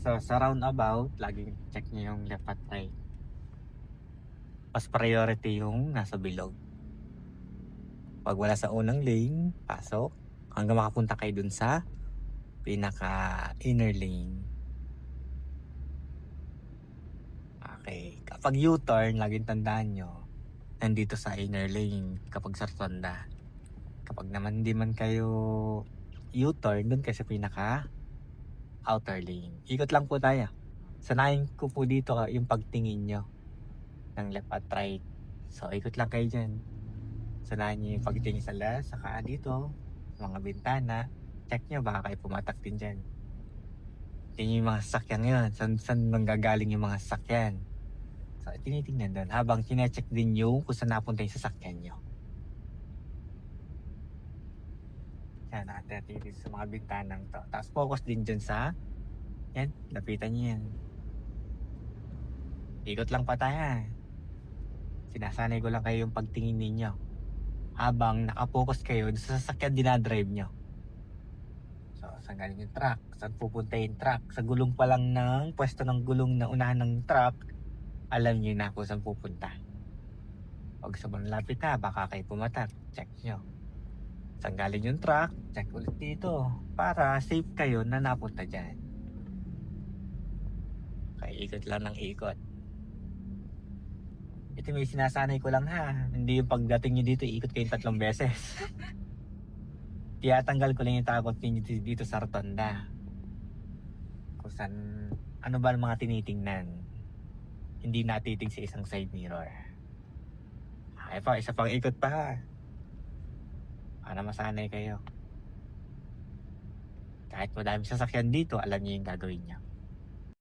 So, sa roundabout, laging check nyo yung left at right. Mas priority yung nasa bilog. Pag wala sa unang lane, pasok. Hanggang makapunta kayo dun sa pinaka inner lane. Okay. Kapag U-turn, laging tandaan nyo, nandito sa inner lane kapag sa rotonda. Kapag naman hindi man kayo U-turn, dun kayo sa pinaka outer lane. Ikot lang po tayo. Sanayin ko po dito yung pagtingin nyo ng left at right. So, ikot lang kayo dyan. Sanayin nyo yung pagtingin sa left, saka dito, mga bintana. Check nyo, baka kayo pumatak din dyan. Tingin yung mga sasakyan ngayon. Saan nanggagaling yung mga sasakyan? So, tinitingnan doon. Habang kine-check din yung kung saan napunta yung sasakyan nyo. Yan, natin sa mga bintanang to. Tapos focus din dyan sa, yan, lapitan nyo yan. Ikot lang pa tayo. Sinasanay ko lang kayo yung pagtingin ninyo. Habang nakapokus kayo sa sasakyan dinadrive nyo. So, saan galing yung truck? Saan pupunta yung truck? Sa gulong pa lang ng pwesto ng gulong na unahan ng truck, alam nyo na kung saan pupunta. Pag sa malapit na, baka kayo pumatak. Check nyo. Saan galing yung truck? Check ulit dito. Para safe kayo na napunta dyan. Kaya ikot lang ng ikot. Ito may sinasanay ko lang ha. Hindi yung pagdating nyo dito, ikot kayong 3 beses. Tiyatanggal ko lang yung takot ninyo dito sa rotonda. Kung saan, ano ba ang mga tinitingnan? Hindi natitig sa isang side mirror. Ay pa, isa pang ikot pa ha. Para masanay kayo. Kahit madami sasakyan dito, alam niyo yung gagawin niyo.